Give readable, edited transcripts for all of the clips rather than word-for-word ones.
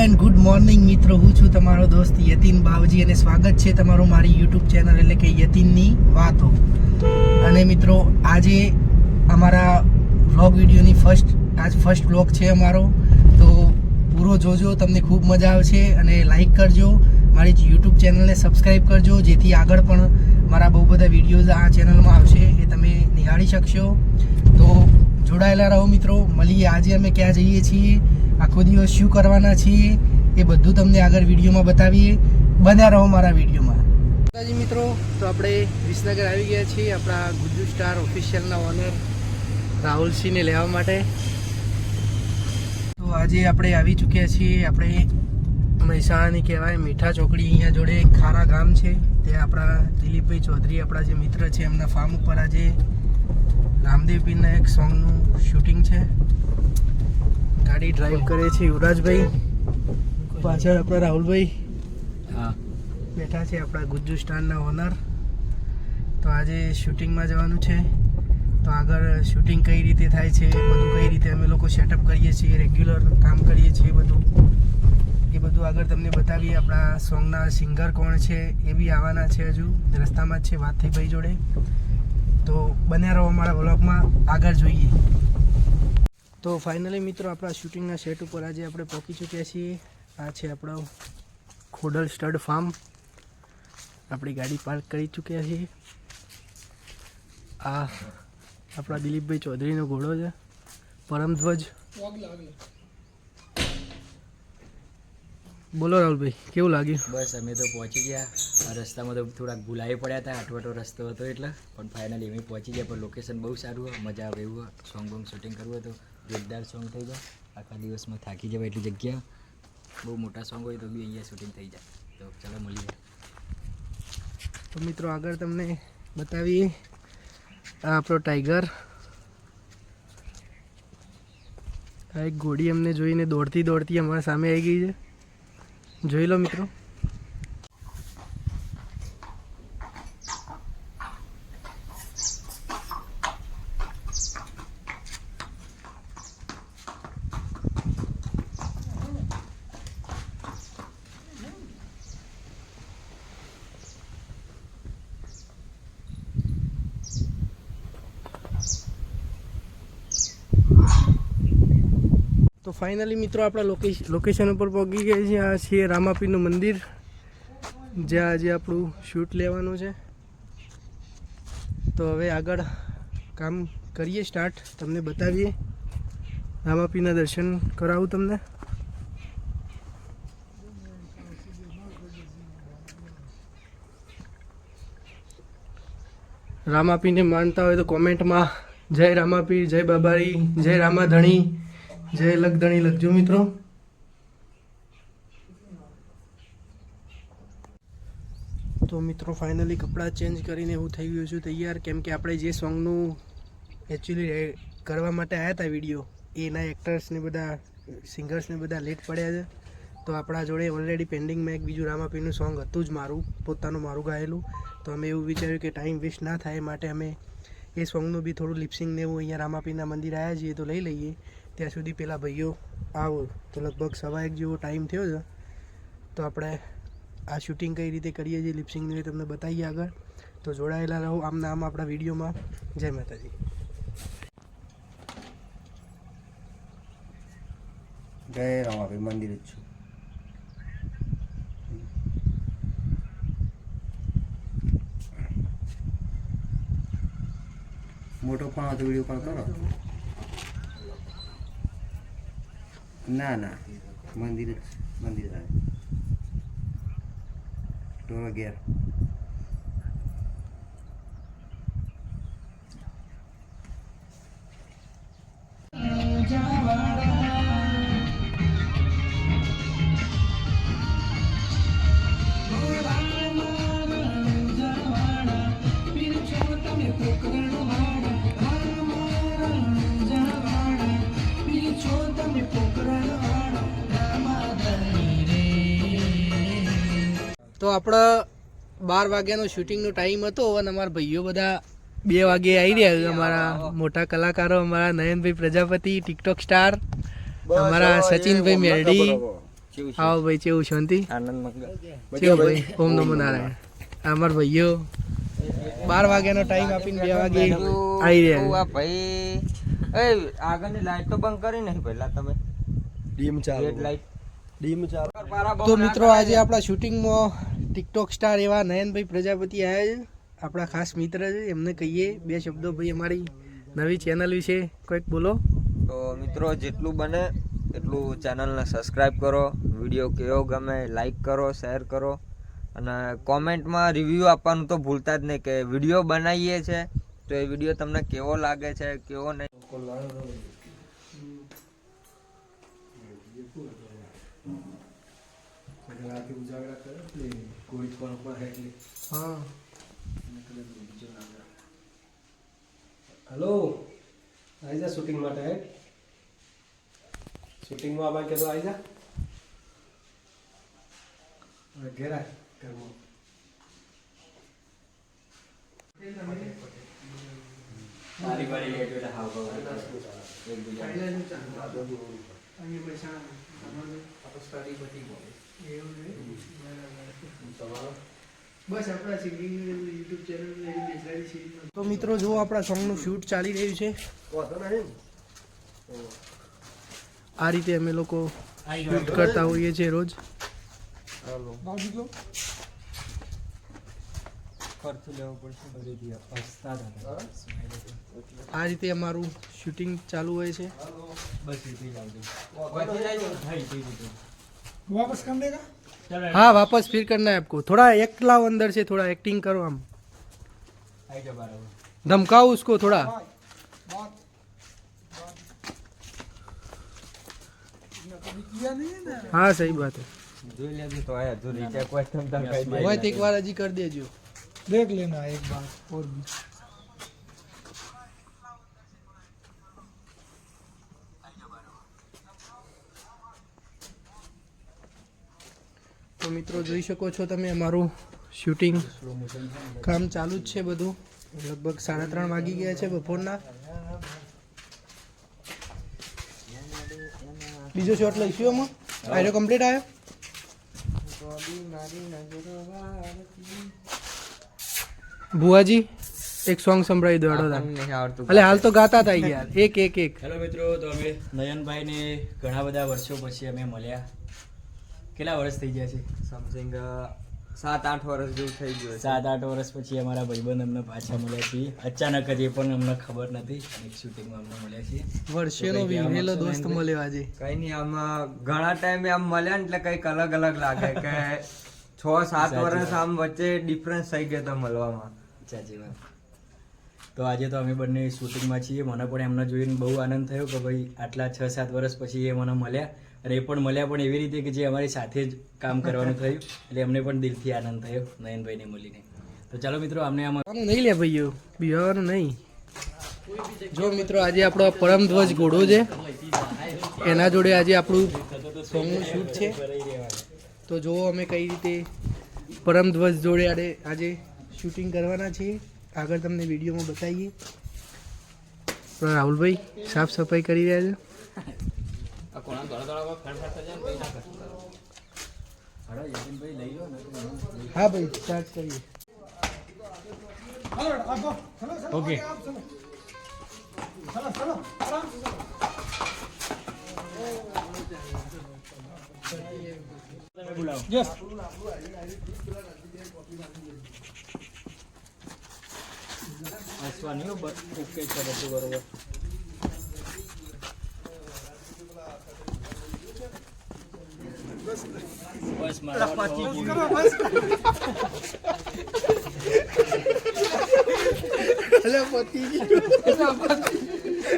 And good morning મિત્રો, હું છું તમારો દોસ્ત યતીન બાવજી અને સ્વાગત છે તમારું મારી યુટ્યુબ ચેનલ એટલે કે યતીનની વાતો. અને મિત્રો આજે અમારા વ્લોગ વિડીયોની ફર્સ્ટ વ્લોગ છે અમારો, તો પૂરો જોજો, તમને ખૂબ મજા આવશે. અને લાઈક કરજો, મારી યુટ્યુબ ચેનલને સબસ્ક્રાઈબ કરજો, જેથી આગળ પણ મારા બહુ બધા વિડીયોઝ આ ચેનલમાં આવશે, એ તમે નિહાળી શકશો. તો જોડાયેલા રહો મિત્રો. મળીએ આજે અમે ક્યાં જઈએ છીએ, આખો દિવસ શું કરવાના છીએ, એ બધું તમને આગળ વિડીયોમાં બતાવીએ. બન્યા રહો મારા વિડીયોમાં. મિત્રો તો આપણે વિસનગર આવી ગયા છીએ આપણા ગુજ્જુ સ્ટાર ઓફિશિયલના ઓનર રાહુલસિંહને લેવા માટે. તો આજે આપણે આવી ચૂક્યા છીએ આપણે મહેસાણાની કહેવાય મીઠા ચોકડી, અહીંયા જોડે ખારા ગામ છે, ત્યાં આપણા દિલીપભાઈ ચૌધરી આપણા જે મિત્ર છે એમના ફાર્મ ઉપર આજે રામદેવ પીરના એક સોંગનું શૂટિંગ છે. ગાડી ડ્રાઈવ કરે છે યુવરાજભાઈ, પાછળ આપણા રાહુલભાઈ બેઠા છે, આપણા ગુજ્જુ સ્ટારના ઓનર. તો આજે શૂટિંગમાં જવાનું છે, તો આગળ શૂટિંગ કઈ રીતે થાય છે, બધું કઈ રીતે અમે લોકો સેટઅપ કરીએ છીએ, રેગ્યુલર કામ કરીએ છીએ, એ બધું આગળ તમને બતાવીએ. આપણા સોંગના સિંગર કોણ છે એ બી આવવાના છે, હજુ રસ્તામાં જ છે, વાત થઈ ભાઈ જોડે. તો બન્યા રહો અમારા વ્લોગમાં, આગળ જોઈએ. તો ફાઇનલી મિત્રો આપણા શૂટિંગના સેટ ઉપર આજે આપણે પહોંચી ચૂક્યા છીએ. આ છે આપણો ખોડલ સ્ટડ ફાર્મ, આપણી ગાડી પાર્ક કરી ચૂક્યા છીએ. આ આપણા દિલીપભાઈ ચૌધરીનો ઘોડો છે, પરમધ્વજ. બોલો રાહુલભાઈ, કેવું લાગ્યું? બસ અમે તો પહોંચી ગયા. રસ્તામાં તો થોડાક ભૂલાવી પડ્યા હતા, આટવાટો રસ્તો હતો એટલે, પણ ફાઇનલી અમે પહોંચી ગયા. પણ લોકેશન બહુ સારું હોય, મજા આવે એવું. સોંગ બોંગ શૂટિંગ કરવું તો જોરદાર સોંગ થઈ જાય, આખા દિવસમાં થાકી જવાય એટલી જગ્યા. બહુ મોટા સોંગ હોય તો બી અહીંયા શૂટિંગ થઈ જાય. તો ચાલો મળીએ. તો મિત્રો આગળ તમને બતાવીએ, આ આપણો ટાઈગર. આ એક ઘોડી અમને જોઈને દોડતી અમારા સામે આવી ગઈ છે, જોઈ લો મિત્રો. તો ફાઇનલી મિત્રો આપણા લોકેશન ઉપર પહોંચી ગયા છીએ. આ છે રામાપીરનું મંદિર, જ્યાં આજે આપણું શૂટ લેવાનું છે. તો હવે આગળ કામ કરીએ સ્ટાર્ટ, તમને બતાવીએ. રામાપીરના દર્શન કરાવું તમને. રામાપીરને માનતા હોય તો કોમેન્ટમાં જય રામાપીર, જય બાબારી, જય રામાધણી, જય લગધણી લખજો મિત્રો. તો મિત્રો ફાઇનલી કપડાં ચેન્જ કરીને હું થઈ ગયો છું તૈયાર, કેમ કે આપણે જે સોંગનું એકચ્યુઅલી કરવા માટે આવ્યા હતા વિડીયો, એના એક્ટર્સને બધા સિંગર્સને બધા લેટ પડ્યા છે. તો આપણા જોડે ઓલરેડી પેન્ડિંગમાં એક બીજું રામાપીરનું સોંગ હતું જ મારું પોતાનું ગાયેલું. તો અમે એવું વિચાર્યું કે ટાઈમ વેસ્ટ ના થાય, માટે અમે એ સોંગનું બી થોડું લિપસિંગ ને એવું અહીંયા રામાપીરના મંદિર આવ્યા છીએ તો લઈ લઈએ. ત્યાં સુધી પેલા ભાઈઓ આવો તો લગભગ 1:15 જેવો ટાઈમ થયો છે. તો આપણે આ શૂટિંગ કઈ રીતે કરીએ છીએ લિપસિંગને તમને બતાવીએ આગળ. તો જોડાયેલા રહો આમના આમ આપણા વિડીયોમાં. જય માતાજી. જય રામાપીર મંદિર જ છું. મોટો પણ હતો વિડીયો પણ કરો. ના મંદિર આવે ઢોરો ઘેર. તો આપણા 12 વાગ્યાનો શૂટિંગનો ટાઈમ હતો અને અમારા ભાઈઓ બધા 2 વાગે આવી રહ્યા. અમારા મોટા કલાકારો, અમારા નયનભાઈ પ્રજાપતિ ટિકટોક સ્ટાર, અમારા સચિનભાઈ મેરડી, આવો ભાઈ કેવું શાંતિ આનંદ મંગળ કેવું ભાઈ ઓમ નમો નારાયણ અમાર ભાઈઓ 12 વાગ્યાનો ટાઈમ આપીને 2 વાગે આવી રહ્યા ભાઈ એ આગળની લાઈટ તો બંધ કરી નહીં પહેલા તમે ડીમ રેડ લાઈટ તો મિત્રો આજે આપણા શૂટિંગમાં ટિકટોક સ્ટાર એવા નયનભાઈ પ્રજાપતિ આવ્યા છે આપણા ખાસ મિત્ર છે એમને કહીએ 2 શબ્દો ભાઈ અમારી નવી ચેનલ વિશે કોઈક બોલો તો મિત્રો જેટલું બને એટલું ચેનલને સબસ્ક્રાઇબ કરો વિડીયો કેવો ગમે લાઈક કરો શેર કરો અને કોમેન્ટમાં રિવ્યૂ આપવાનું તો ભૂલતા જ નહીં કે વિડીયો બનાવીએ છે તો એ વિડીયો તમને કેવો લાગે છે કેવો નહીં હા હેલો આવી જા શૂટિંગ માટે શૂટિંગમાં આવા કે તો આવી જા ઘેરા ઘરમાં મારી વારી લેટ એટલે હાવ તો મિત્રો જો આપણા સોંગનું શૂટ ચાલી રહ્યું છે આ રીતે અમે લોકો શૂટ કરતા હોઈએ છીએ રોજ આ રીતે અમારું શૂટિંગ ચાલુ હોય છે वापस कर देगा हाँ वापस फिर करना है आपको थोड़ा एक्ट लाओ अंदर से थोड़ा एक्टिंग करो हम धमकाओ उसको थोड़ा किया नहीं है ना हाँ सही बात है જોઈ લેજો તો આ અધૂરી છે કોઈ તમને કઈ वो एक बार अजी कर दीजिए देख लेना एक बार और भी તો મિત્રો જોઈ શકો છો તમે અમારું શૂટિંગ કામ ચાલુ જ છે બધું લગભગ 3:30 વાગી ગયા છે બપોરના બીજો શોટ લઈશું અમે આયરો કમ્પ્લીટ આવ્યો ભુવાજી એક સોંગ સંભળાવી દો અડો નહીં આવડતું અલે હાલ તો ગાતા હતા યાર એક હેલો મિત્રો તો અમે નયનભાઈને ઘણા બધા વર્ષો પછી અમે મળ્યા કેટલા વર્ષ થઈ ગયા છે સમથિંગ 7-8 વર્ષ જેવું થઈ ગયું 7-8 વર્ષ પછી અમારા ભાઈબંધ અમને પાછા મળ્યા છીએ અચાનક જ એ પણ અમને ખબર નથી એક શૂટિંગમાં અમને મળ્યા છીએ વર્ષેનો વિવેલો દોસ્ત મળ્યો આજે કઈ નહીં આમ ઘણા ટાઈમે આમ મળ્યા ને એટલે કંઈક અલગ અલગ લાગે કે 6-7 વર્ષ આમ વચ્ચે ડિફરન્સ થઈ ગયો તો મળવામાં સાચી વાત તો આજે તો અમે બંને શૂટિંગમાં છીએ મને પણ એમને જોઈને બહુ આનંદ થયો કે ભાઈ આટલા 6-7 વર્ષ પછી એ મને મળ્યા અને એ પણ મળ્યા પણ એવી રીતે કે જે અમારી સાથે જ કામ કરવાનું થયું એટલે અમને પણ દિલથી આનંદ થયો નયનભાઈને મળીને તો ચાલો મિત્રો અમને આમાં નહીં લે ભાઈઓ બિહારનું નહીં જો મિત્રો આજે આપણો પરમધ્વજ ઘોડો છે એના જોડે આજે આપણું સોંગનું શૂટ છે તો જો અમે કઈ રીતે પરમધ્વજ જોડે આજે શૂટિંગ કરવાના છીએ આગળ તમને વિડીયોમાં બતાવીએ રાહુલભાઈ સાફ સફાઈ કરી રહ્યા છે હા ભાઈ સ્ટાર્ટ કરીએ ઓકે चलो चलो आराम से यस હસવાની ઓકે છે બધું બરોબર બસ મારા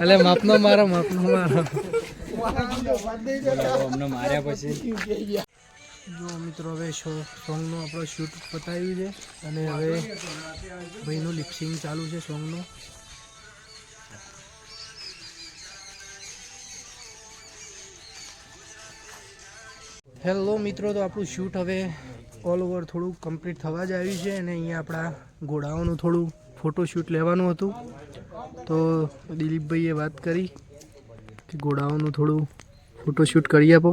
અલે માપનો મારો અમને માર્યા પછી જો મિત્રો હવે સોંગનું આપણો શૂટ પતાવ્યું છે અને હવે ભાઈનું લિપસિંગ ચાલુ છે સોંગનું હેલો મિત્રો તો આપણું શૂટ હવે ઓલ ઓવર થોડું કમ્પ્લીટ થવા જ આવ્યું છે અને અહીંયા આપણા ઘોડાઓનું થોડું ફોટોશૂટ લેવાનું હતું તો દિલીપભાઈએ વાત કરી કે ઘોડાઓનું થોડું ફોટોશૂટ કરી આપો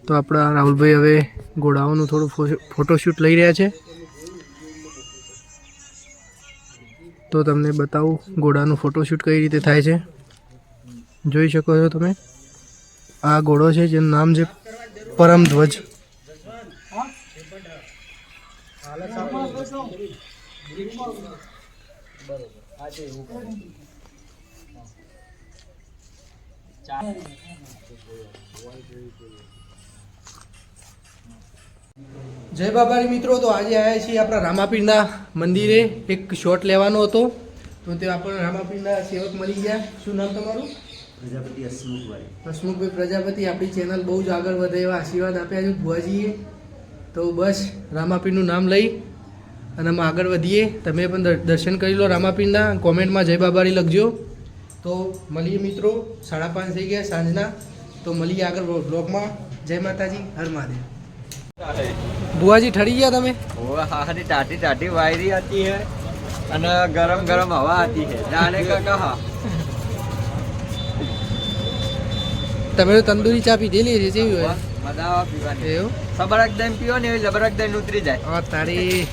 તો આપણા રાહુલભાઈ હવે ઘોડાઓનું થોડું ફોટોશૂટ લઈ રહ્યા છે. તો તમને બતાવું ઘોડાનું ફોટોશૂટ કઈ રીતે થાય છે. જોઈ શકો છો તમે, આ ઘોડો છે જેનું નામ છે પરમધ્વજ. જય બાબારી મિત્રો, તો આજે આવ્યા છીએ આપણા રામાપીરના મંદિરે. એક શોટ લેવાનો હતો તો તે આપણને રામાપીરના સેવક મળી ગયા. શું નામ તમારું? પ્રજાપતિ હસમુખભાઈ. હસમુખભાઈ પ્રજાપતિ. આપણી ચેનલ બહુ જ આગળ વધે એવા આશીર્વાદ આપ્યા છે ભુવાજીએ. તો બસ રામાપીરનું નામ લઈ અને અમે આગળ વધીએ. તમે પણ દર્શન કરી લો રામાપીરના. કોમેન્ટમાં જય બાબારી લખજો. તો મળીએ મિત્રો, 5:30 થઈ ગયા સાંજના. તો મળીએ આગળ બ્લોગમાં. જય માતાજી, હર મહાદેવ. બુઆજી ઠરી ગયા તમે? वो हारी टाटी टाटी वायरी आती है અને ગરમ ગરમ હવા આતી है जाने का कहा તમે તો તંદૂરી ચા પીધેલી છે, કેવી હોય? મજા આવે પીવાની. એવું? સબરક દઈને પીવો ને એવી લબરક દઈને ઉતરી જાય. હા તારી.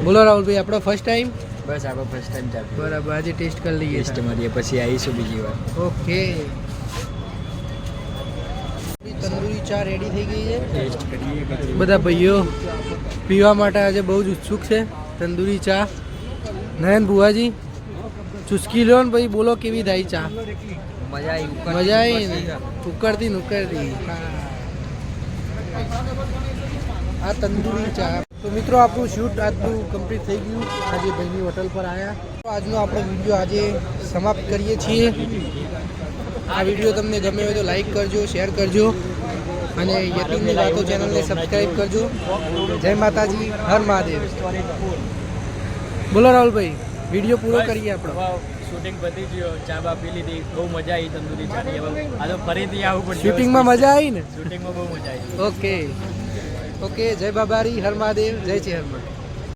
બોલો રાહુલભાઈ, આપણો ફર્સ્ટ ટાઈમ? બસ આપણો ફર્સ્ટ ટાઈમ ચાલુ. બરાબર, આજે ટેસ્ટ કરી લઈએ. ટેસ્ટ મારીએ પછી આવીશું બીજી વાર. ઓકે, તંદૂરી ચા રેડી થઈ ગઈ છે. ટેસ્ટ કરીએ પછી બધા ભાઈઓ પીવા માટે આજે બહુ જ ઉત્સુક છે તંદૂરી ચા. નયન બુઆજી ચુસ્કી લો ને ભાઈ, બોલો કેવી થાય ચા? મજા આવી. મજા આવી ને? ઉકળતી ઉકળતી. આ તંદૂરી ચા. તો મિત્રો, આપણું શૂટ આજનું કમ્પ્લીટ થઈ ગયું. આજે ભાઈની હોટલ પર આવ્યા. તો આજનો આપણો વિડીયો આજે સમાપ્ત કરીએ છીએ. આ વિડીયો તમને ગમે હોય તો લાઈક કરજો, શેર કરજો અને યતીમની વાતો ચેનલને સબસ્ક્રાઈબ કરજો. જય માતાજી, હર મહાદેવ. બોલો રાહુલભાઈ, વિડીયો પૂરો કરીએ આપણો. શૂટિંગ પતી ગયો, ચા બા પી લીધી, બહુ મજા આવી તંદૂરી ચાની. આ તો ફરીથી આવું પણ શૂટિંગમાં મજા આવી ને? શૂટિંગમાં બહુ મજા આવી. ઓકે ઓકે, જય બાબારી, હર મહાદેવ, જય ચેહરમાં.